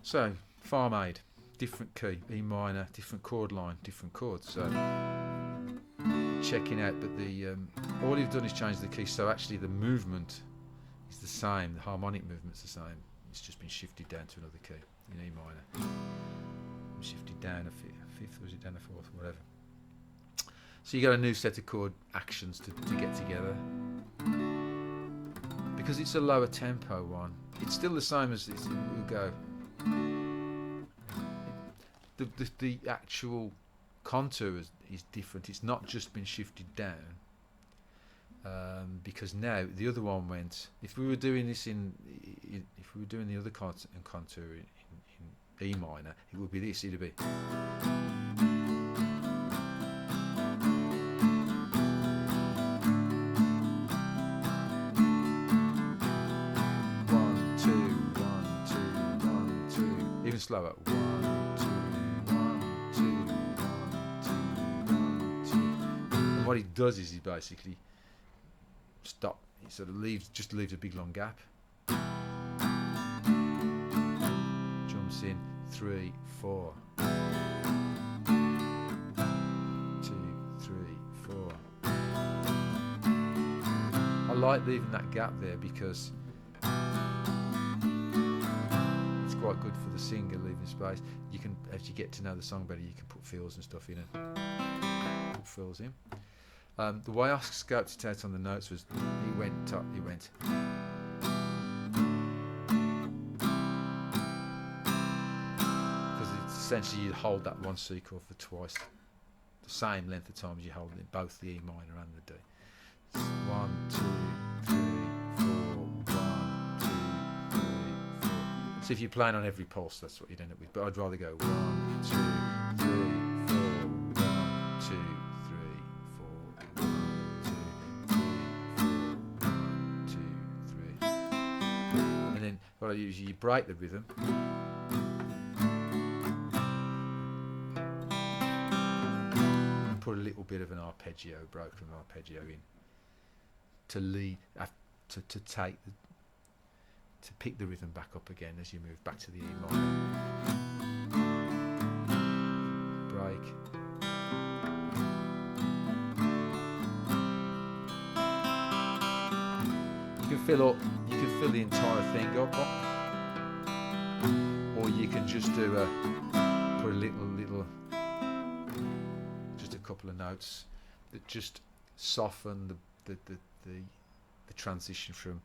So, Far-mA-id, different key, E minor, different chord line, different chords. So, checking out, but the all you've done is change the key. So actually, the movement is the same. The harmonic movement's the same. It's just been shifted down to another key in E minor. Shifted down a fifth, or was it down a fourth, whatever. So you got a new set of chord actions to get together. Because it's a lower tempo one, it's still the same as it will go. The actual contour is different. It's not just been shifted down. Because now the other one went. If we were doing this if we were doing the other contour in E minor, it would be this. It'd be. Even slower. 1, 2, 1, 2, 1, 2, 1, 2. And what he does is he basically stop. He sort of leaves a big long gap. Jumps in 3, 4. 2, 3, 4. I like leaving that gap there because quite good for the singer, leaving space. You can, as you get to know the song better, you can put fills and stuff in it. Put fills in. The way I scoped it out on the notes was he went up, he went. Because it's essentially you hold that one C chord for twice the same length of time as you hold it in both the E minor and the D. 1, 2, 3, 4. So if you're playing on every pulse, that's what you'd end up with. But I'd rather go 1, 2, 3, 4, 1, 2, 3, 4, 1, 2, 3, 4, 1, 2, 3. And then what I usually you break the rhythm. And put a little bit of an arpeggio, broken arpeggio in to lead to take the to pick the rhythm back up again as you move back to the E minor. Break. You can fill the entire thing up, or you can just do put a little, just a couple of notes that just soften the transition from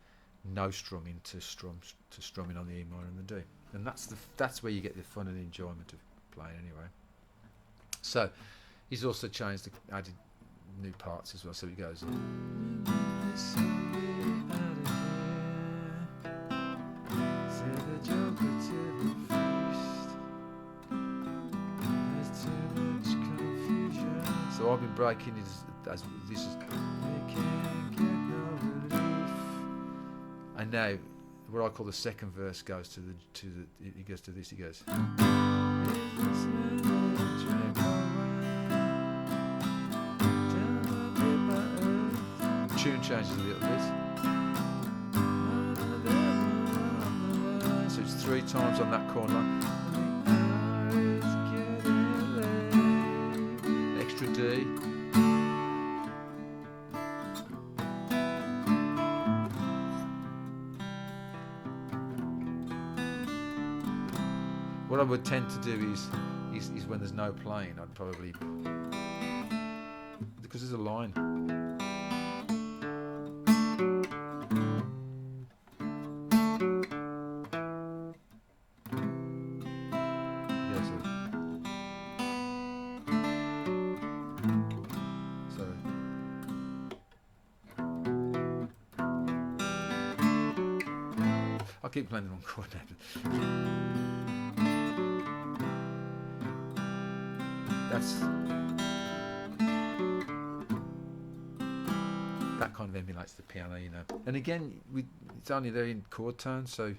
no strumming to strumming on the E minor and the D, and that's where you get the fun and the enjoyment of playing anyway. So he's also added new parts as well. So he goes. So I've been breaking it as this is. And now, what I call the second verse goes to he goes to this. He goes. Tune changes a little bit. So it's 3 times on that corner. Extra D. What I would tend to do is when there's no playing, I'd probably, because there's a line. Sorry. I'll keep playing the wrong chord now. That kind of emulates the piano, you know. And again, it's only there in chord tones, so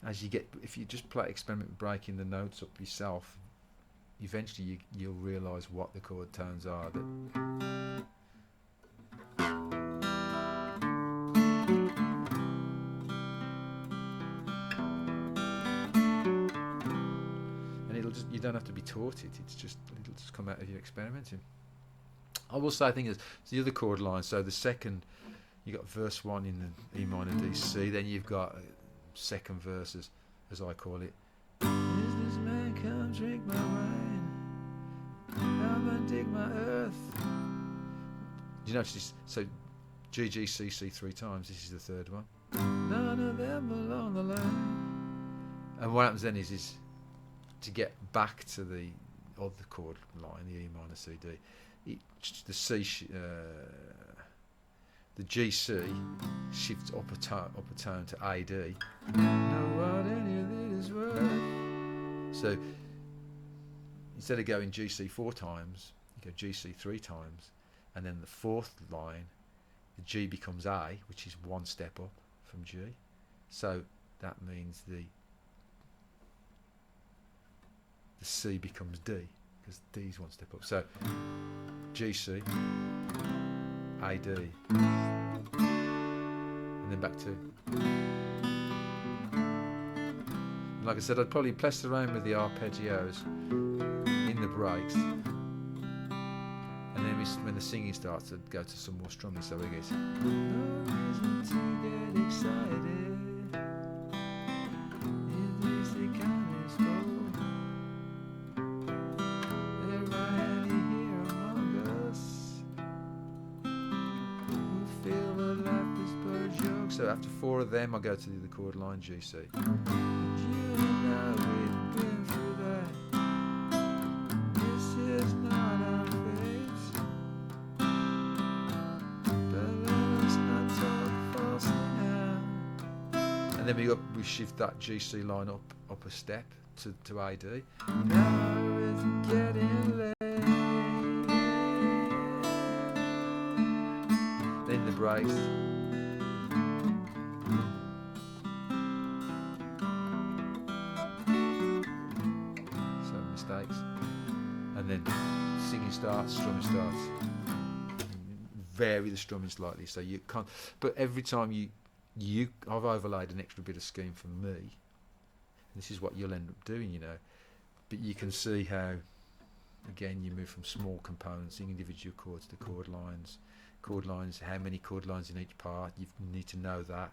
if you just experiment with breaking the notes up yourself, eventually you'll realise what the chord tones are. don't have to be taught it. It's just it'll just come out of you experimenting. I will say, I think, is the other chord line. So the second, you got verse 1 in the E minor D C. Then you've got second verse, as I call it. Is this man come drink my wine? Come and dig my earth. Do you notice this? So G G C C 3 times. This is the third one. None of them along the line. And what happens then is to get back to the other chord line, the E minor C D. The C, the G C shifts up a tone to A D. Know what any of it is worth. So instead of going G C 4 times, you go G C 3 times, and then the fourth line, the G becomes A, which is one step up from G. So that means the C becomes D, because D is one step up. So G C, A D, and then back to. And like I said, I'd probably play around with the arpeggios in the breaks, and then when the singing starts, I'd go to some more strumming. So it goes. No reason to get excited. So after 4 of them, I go to the chord line G C. And then we shift that G C line up a step to A D. Now it's getting late. Then the breaks. And then singing starts, strumming starts. Vary the strumming slightly, so you can't. But every time I've overlaid an extra bit of scheme for me. And this is what you'll end up doing, But you can see how, again, you move from small components, individual chords to chord lines. Chord lines, how many chord lines in each part? You need to know that.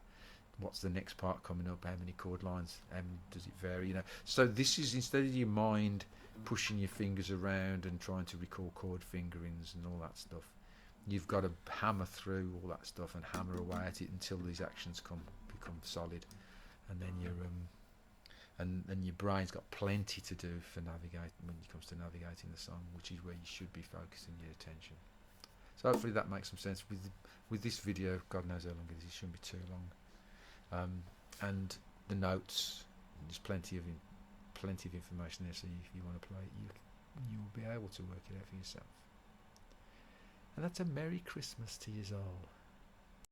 What's the next part coming up? How many chord lines? Does it vary? So this is, instead of your mind pushing your fingers around and trying to recall chord fingerings and all that stuff, you've got to hammer through all that stuff and hammer away at it until these actions become solid, and then your brain's got plenty to do for navigating when it comes to navigating the song, which is where you should be focusing your attention. So hopefully that makes some sense. With this video, God knows how long it is. It shouldn't be too long. And the notes, there's plenty of information there, so if you want to play it, you will be able to work it out for yourself. And that's a Merry Christmas to you all.